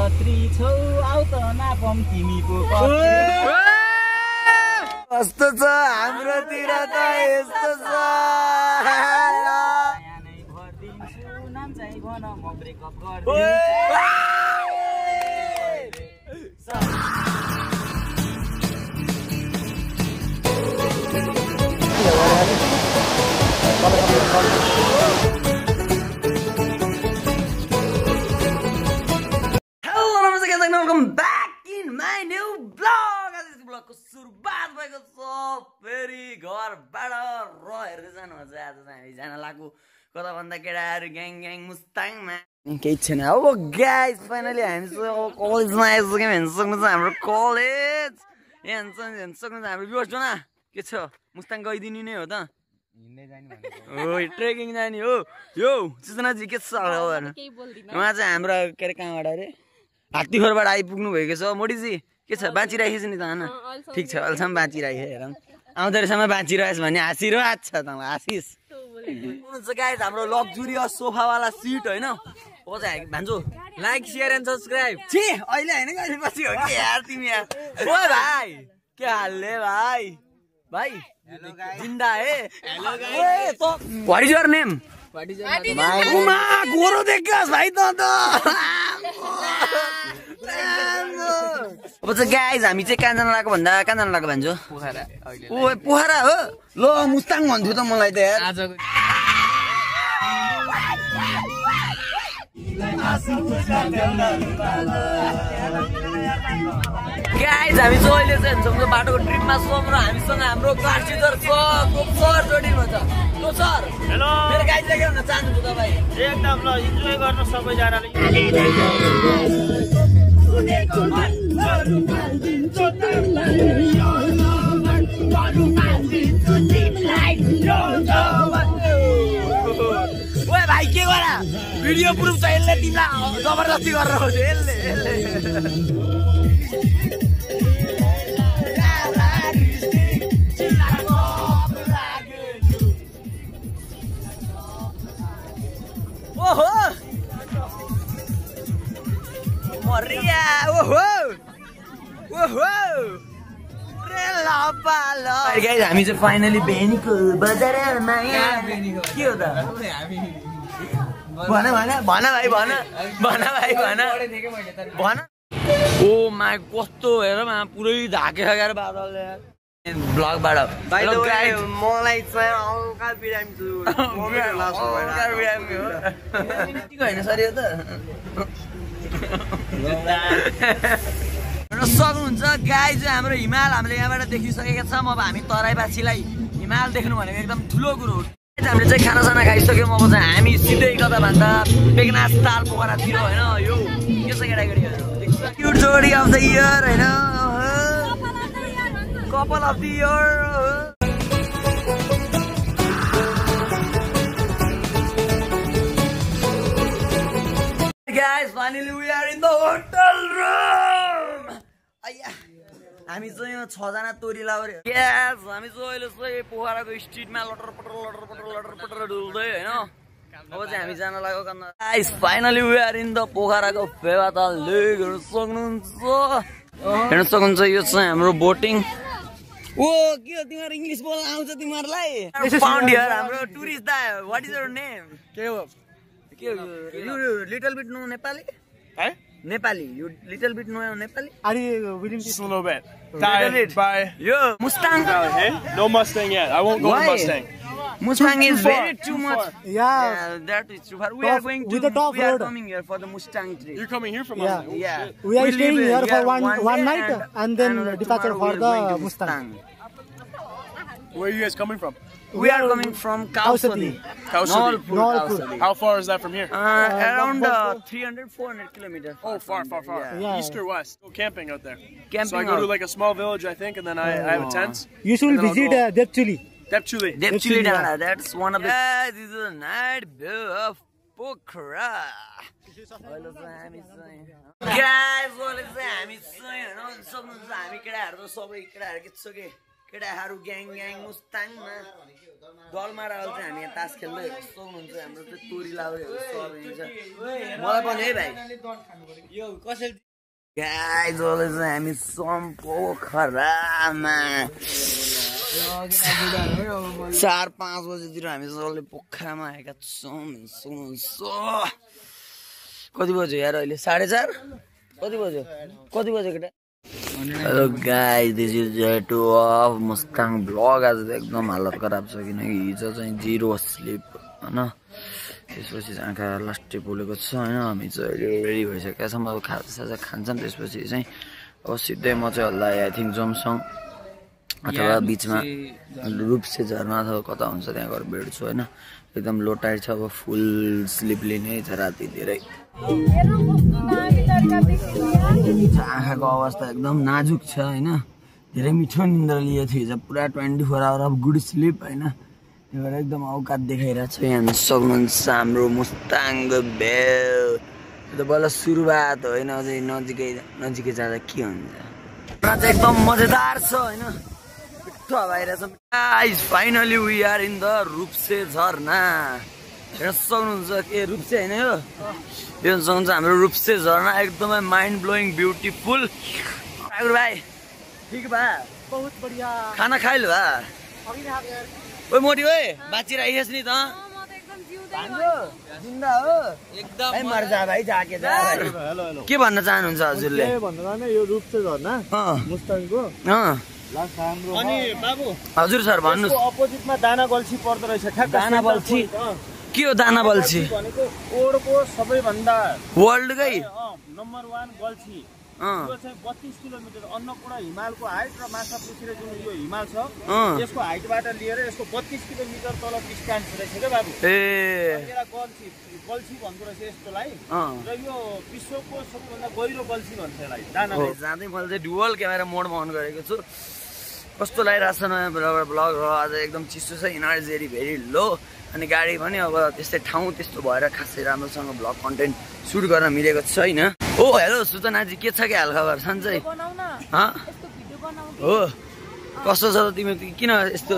कत्री छौ आउ त नापम तिमी पो कस्तो छ हाम्रोतिर त यस्तो छ नै भर्दिन्छु नाम चाहिँ भन म breakup गर्दिन्छु Welcome back in my new vlog. This vlog को सुरुवात भएको छ फेरि घरबाट र हेर्दै जानुहुन्छ आज हामी जान लागु कता भन्दा केटाहरु ग्याङ ग्याङ मुस्ताङमा केही छैन अब गाइस फाइनली हामी कलेजमा आइसक्यौँ हेर्न सक्नुहुन्छ हाम्रो कलेज यहाँ हेर्न सक्नुहुन्छ हाम्रो भ्युअर्स जना के छ मुस्ताङ गइदिनु नै हो त हिँड्दै जाने भनेको हो ट्रेकिङ जाने हो यो सूचना जी के छ उहाँ चाहिँ हाम्रो के अरे कहाँबाट अरे हात्तीखोरबाट आइपुग्नु भएको छ मोडीजी के छ बाँचिराखेछ नि त हैन ठीक छ अहिलेसम्म बाँचिराखे हेरौँ आउँदो रहेछमा बाँचिरहेछ भने आशीर्वाद छ त आशिष हुनुहुन्छ गाइस हाम्रो लग्जरियस सोफावाला सिट हैन हो चाहिँ भान्जो लाइक शेयर एन्ड सब्स्क्राइब छी अहिले हैन गाइस पछि हो कि यार तिमी यार ओ भाइ के हालले भाइ भाइ हेलो गाइस जिन्दा है हेलो गाइस तो what is your name what is your name Uma गोरो देखस भाइ त अब चाहिँ गाइज हामी चाहिँ कहाँ जान लाग्यो भन्दा कहाँ जान लाग्यो भन्छु पोखरा ओ पोखरा हो ल मुस्ताङ भन्थ्यो त मलाई त यार गाइज हामी चाहिँ अहिले चाहिँ हिँड्छौँ बाटोको ट्रिपमा छौँ र हामीसँग हाम्रो क्लास टिचर छ सर जोडिनु छ लो सर हेलो मेरो गाइडलाई के भन्न चाहनुहुन्छ तपाईँ एकदम ल इन्जोय गर्नु सबैजनाले ओए भाइ के गरा भिडियो प्रुफ छ यसले तिमीलाई जबरजस्ती गरेर हो यसले ओहो मरिया ओहो ओहो गाइस हामी चाहिँ फाइनली बेनीको बजारमा के हो त भन भन भन भाइ भन भन भाइ भन भन ओ माइ कस्तो हेर पुरै ढाके खगेर बादलले ब्लगबाट मलाई चाहिँ हल्का बिरामी छु हल्का बिरामी हो ठिक होइन सर यो त सक्नुहुन्छ गाई चाहिँ हाम्रो हिमाल हामीले यहाँबाट देखिसकेका छौँ अब हामी तराईवासीलाई हिमाल देख्नु भनेको एकदम ठुलो कुरो हो हामीले चाहिँ खानासाना खाइसक्यौँ अब चाहिँ हामी सिधै कता भन्दा बेगनास ताल पोखरातिर होइन यो के छ केटाकेटीहरू क्युट जोडी अफ द इयर होइन couple of the year Guys, finally we are in the hotel room. Ayya, हामी चाहिँ यो 6 जना तोरी लाउरे यस हामी चाहिँ अहिले चाहिँ पोखराको स्ट्रिटमा लटर पटर डुल्दै हैन अब चाहिँ हामी जान लाग्यो गर्न guys finally we are in the पोखराको फेवाताल लेक हेर्न सक्नुहुन्छ यो चाहिँ हाम्रो बोटिङ ओ के हो तिम्रो इंग्लिश बोल्न आउँछ तिमीहरुलाई फाउन्ड हियर हाम्रो टुरिस्ट दा व्हाट इज योर नेम के हो You little bit know Nepali? Eh? Nepali. You little bit know Nepali? Are you willing to? Just a little bit. Bye. Yo, Mustang. Okay. No Mustang yet. I won't go to Mustang. Mustang is very too much. Yeah. That is too far. We are going to. With the top we are road. coming here for the Mustang trip. You're coming here from Mustang? Yeah. We are staying here for one night and then and departure for the Mustang. Where are you guys coming from? We are coming from Kausati. Nolpur. How far is that from here? Around 300-400 kilometers. Oh, far. Yeah. East or west? Go camping out there. Camping So I go to like a small village, I think, and then I have a tent. You should visit Depchuli. Depchuli. Depchuli Dana. That's one of the. Yes, this is a night view of Pokhara. Guys, what is that? हामी चाहिँ हैन सक्नुहुन्छ हामी केटाहरु त सबै केटाहरु के छ के केटाहरू ग्याङ ग्याङ मुस्ताङमा गलमारा चाहिँ हामी यहाँ तास खेल्दै सक्नुहुन्छ हाम्रो चाहिँ तोरी लाउरेहरू सब हुन्छ मलाई पनि है भाइ यो कसरी गाइस अहिले चाहिँ हामी सम्पोखरामा 4-5 बजेतिर हामी सबले पोखरामा आएका छौँ सुन्नुहुन्छ कति बज्यो यार अहिले 4:30 कति बज्यो केटा hello guys this is to of Mustang blog आज त एकदम हालत खराब छ किनकि हिजो चाहिँ 0 स्लिप होइन त्यसपछि आँखा लास्टै पोलेको छ होइन हामी चाहिँ अहिले रेडी भइसकेका छौँ अब खाजा खान्छौँ त्यसपछि चाहिँ अब सिधै म चाहिँ हल्ला आई थिङ्क जोमसङ अथवा बिचमा रूपसे झर्ना अथवा कता हुन्छ त्यहाँ गएर भेट्छु होइन एकदम लो टाइड छ अब फुल स्लिप लिने छ राति धेरै आँखाको अवस्था एकदम नाजुक छ होइन धेरै मिठो निन्द्रा लिएको थियो हिजो पुरा 24 आवर अफ गुड स्लिप होइन त्यही भएर एकदम औकात देखाइरहेको छ यहाँ सक्नुहुन्छ हाम्रो मुस्ताङको भेल त बल्ल सुरुवात होइन अझै नजिकै जाँदा के हुन्छ एकदम मजेदार छ होइन मिठो भइरहेछ guys finally we are in the Rupse झरना हेर्न सक्नुहुन्छ के रूपसे होइन यो हेर्न सक्नुहुन्छ हाम्रो रूपसे झरना एकदमै माइन्ड ब्लोइङ ब्युटिफुल भाइ ठिक बा बहुत बढ़िया खाना खाइल बा ओए मोटी ओए बाची रहिएस नि त जिन्दा हो एकदम मर जा भाइ जाके जा हेलो के भन्न चाहनुहुन्छ हजुरले के भन्दा न यो रूप चाहिँ झर्ना मुस्ताङको लास्ट हाम्रो अनि बाबु हजुर सर भन्नुस् अपोजिटमा दाना गल्छी पर्दो रहेछ ठ्याक्क दाना बल्छी के हो दाना बल्छी भनेको ओडको सबैभन्दा वर्ल्डकै नम्बर 1 गल्छी यो चाहिँ 32 किलोमिटर अन्नपूर्ण हिमालको हाइट र माछापुछी जुन यो हिमाल छ यसको हाइटबाट लिएर यसको 32 किलोमिटर तल डिस्टेन्स रहेछ के बाबु ए गल्छी भन्दो रहेछ यसकोलाई र यो विश्वको सबैभन्दा गहिरो गल्छी भन्छ यसलाई दाना जाँदै मैले चाहिँ डुअल क्यामेरा मोडमा अन गरेको छु कस्तो लागिरहेको छ नयाँ ब्लग र आज एकदम चिसो छ इनर्जी भेरी लो अनि गाडी पनि अब त्यस्तै ठाउँ त्यस्तो भएर खासै राम्रोसँग ब्लग कन्टेन्ट सुट गर्न मिलेको छैन ओ हेलो सूचनाजी के छ कि हालखबर सन्चै हो कस्तो छ त तिमी किन यस्तो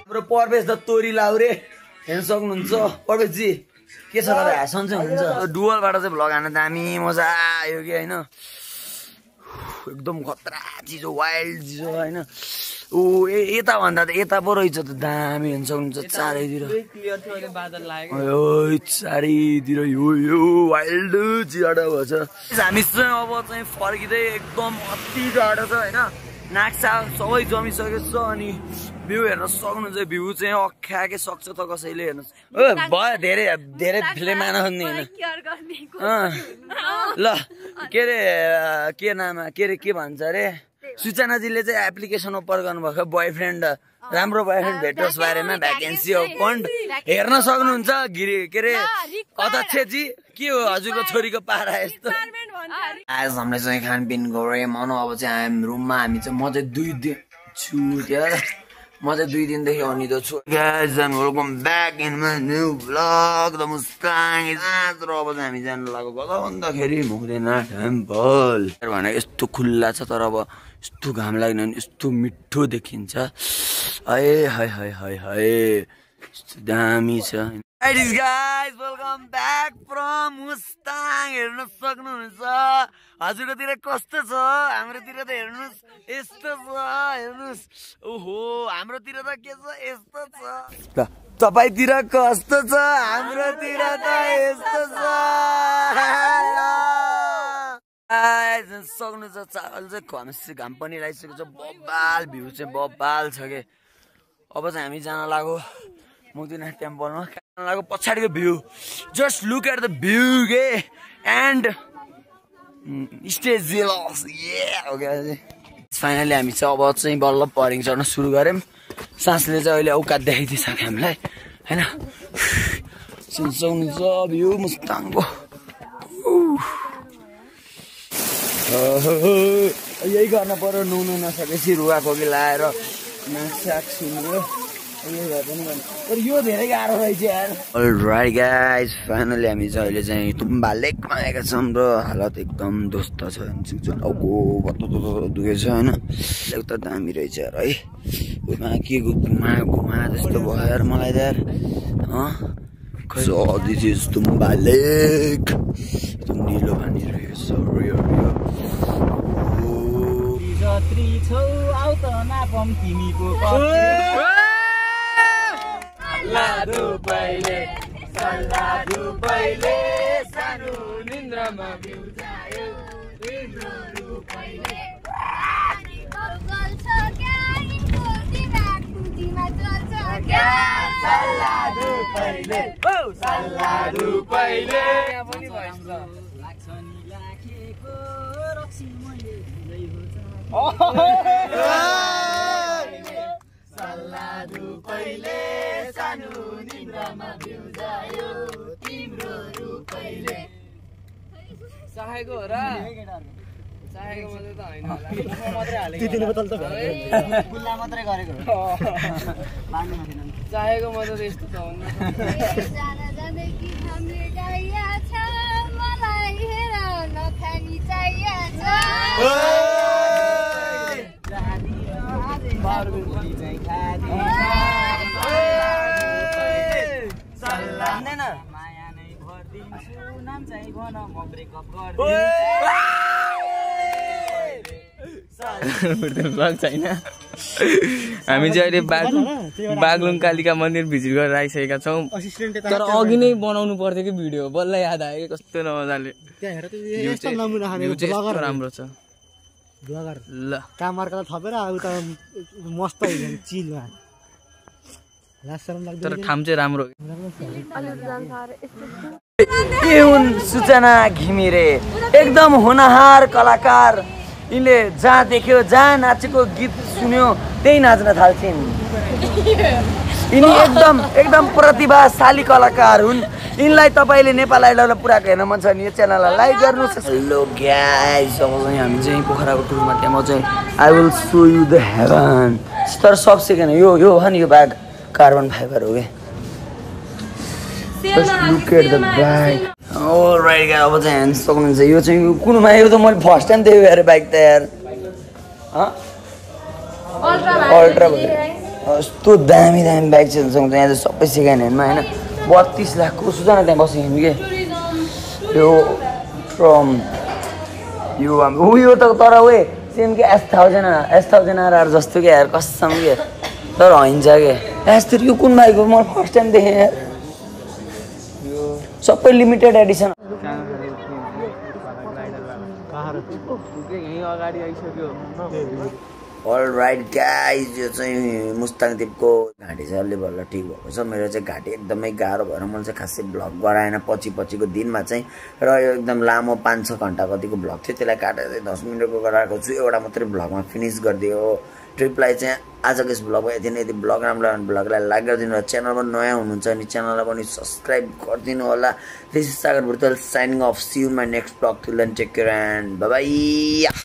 हाम्रो परवेश द तोरी लाउरे हेर्न सक्नुहुन्छ परवेशजी के छ तपाईँ सन्चै हुनुहुन्छ डुअलबाट चाहिँ भ्लग हान्न दामी मजा आयो कि होइन एकदम खतरा चिजो वाइल्ड चिजो होइन ऊ यता भन्दा त यता पो रहेछ त दामी हेर्न सक्नुहुन्छ चारैतिर चारैतिर यो वाइल्ड चियाडो भएछ हामी चाहिँ अब चाहिँ फर्किँदै एकदम अति टाढो छ होइन नाक्सा सबै जमिसकेको छ अनि भ्यू हेर्न सक्नुहुन्छ भ्यू चाहिँ अख्याकै सक्छ त कसैले हेर्नु भयो धेरै फिल्म आन नि होइन ल के अरे के नाम के भन्छ अरे सूचनाजीले चाहिँ एप्लिकेसन ओपर गर्नुभएको बोयफ्रेन्ड राम्रो बोयफ्रेन्ड भेटोस् बारेमा भ्याकेन्सी ओपन हेर्न सक्नुहुन्छ के अरे अध्यक्षजी के हो हजुरको छोरीको पारा यस्तो आज हामीले चाहिँ खानपिन गऱ्यौँ अब चाहिँ हामी रुममा हामी चाहिँ म चाहिँ 2 दिन छु त्यहाँ म चाहिँ 2 दिनदेखि अनिदो छु guys and welcome back in my new vlog the Mustang र अब चाहिँ हामी जानु लाग्यो कता भन्दाखेरि मुक्देना टेम्पल भने यस्तो खुल्ला छ तर अब यस्तो घाम लाग्दैन भने यस्तो मिठो देखिन्छ है यस्तो दामी छ guys welcome back from Mustang हेर्न सक्नुहुन्छ हजुरकोतिर कस्तो छ हाम्रोतिर त हेर्नुहोस् यस्तो छ हेर्नुहोस् ओहो हाम्रोतिर त के छ यस्तो छ तपाईतिर कस्तो छ हाम्रोतिर त यस्तो छ सक्नुहुन्छ चावल चाहिँ घाम पनि लगाइसकेको छ बब्बाल भ्यू चाहिँ बब्बाल छ के अब चाहिँ हामी जान लाग्यो मुक्तिना टेम्पलमा लाग्यो पछाडिको view just look at the view के एन्ड स्टे जेलस फाइनली हामी चाहिँ अब चाहिँ बल्ल परिङ चढ्न सुरु गऱ्यौँ सासले चाहिँ अहिले औकात देखाइदिइसक्यो हामीलाई होइन सुन्छ भ्यू मुस्ताङको यही गर्न पर्यो नुहाउनु नसकेपछि रुवाखोकी लाएर नाकसाक सुन्यो यही भए पनि तर यो धेरै गाह्रो रहेछ यार। अलराइट गाइज फाइनली हामी चाहिँ अहिले चाहिँ तुम्बा लेकमा आएका छौँ र हालत एकदम ध्वस्त छ औको दुखेछ होइन एकदम दामी रहेछ यार है उमा के घुमा जस्तो भयो यार मलाई यार So this is Tumba Lake. Tumnilo bhani रहेछ जत्री छौ आउ त नापम तिमीको सल्लाहु पहिले सानो निन्द्रामा बिउजायो तिम्रो रूपैले सल्लाहु पहिले यहाँ पनि भएछ लाग्छ नि लाखेको रक्सी मैले भुलै हो सल्लाहु पहिले सानो निन्द्रामा बिउजायो तिम्रो रूपैले चाहेको हो र चाहेको मात्रै त हैन होला मात्रै हालेको तितीले बोतल त गुल्ला मात्रै गरेको हो चाहेको मात्रै त यस्तो त हुन्न जाना जाने कि हामीले गाइया छ मलाई हेर नखानी चाहिया छ बारुदी चाहिँ खादी सल्लाह माया नै भर्दिन्छु नाम चाहिँ भन म ब्रेकअप ब्लग छैन हामी चाहिँ अहिले बागलुङ कालिका मन्दिर भिजिट गरेर आइसकेका छौँ तर अघि नै बनाउनु पर्थ्यो कि भिडियो बल्ल याद आयो कस्तो नमजाले राम्रो छ ल कामरका थपेर उता मस्त चिलमा तर ठाउँ चाहिँ राम्रो के हुन् सूचना घिमिरे एकदम होनहार कलाकार यिनले जहाँ देख्यो जहाँ नाचेको गीत सुन्यो त्यही नाच्न थाल्छिन् यिनी एकदम प्रतिभाशाली कलाकार हुन् यिनलाई तपाईले नेपाल आइडलमा पुराको हेर्न मन छ भने यो च्यानललाई लाइक गर्नुहोस्। हेलो गाइस अब हामी चाहिँ पोखराको टुरमा त्यहाँ चाहिँ I will show you the heaven तर सब सेकेन्ड यो हो नि यो ब्याग कार्बन फाइबर हो के Just look at the bag. Alright guys, अब चाहिँ हेर्न सक्नुहुन्छ यो चाहिँ कुनमा यो त मैले फर्स्ट टाइम देखेँ यार बाइक त यार अल्ट्रा यस्तो दामी बाइक चाहिँ सक्नुहुन्छ यहाँ चाहिँ सबै सेकेन्ड ह्यान्डमा होइन 32 लाखको सुजना त्यहाँ बसेको हामी के यो फ्रम यो त तर उयो सेम के S1000RR जस्तो क्या यार कसम के तर हैन्छ के यस्तो यो कुन बाइक हो मैले फर्स्ट टाइम देखेँ यार सबै लिमिटेड एडिसन अलराइट गाइज यो चाहिँ मुस्ताङ द्वीपको घाँटी चाहिँ अलि बल्ल ठिक भएको छ मेरो चाहिँ घाँटी एकदमै गाह्रो भएर मैले चाहिँ खासै भ्लग गराएन पछिको दिनमा चाहिँ र यो एकदम लामो 5-6 घन्टा कतिको भ्लग थियो त्यसलाई काटेर 10 मिनटको गराएको छु एउटा मात्रै भ्लगमा फिनिस गरिदियो ट्रिपलाई चाहिँ आजको यस भ्लगमा यति नै यदि भ्लग राम्रो लाग्यो भने भ्लगलाई लाइक गरिदिनु होला च्यानलमा नयाँ हुनुहुन्छ भने च्यानललाई पनि सब्सक्राइब गरिदिनु होला this is Sagar Bhurtel signing off see you my next vlog till then take care and bye by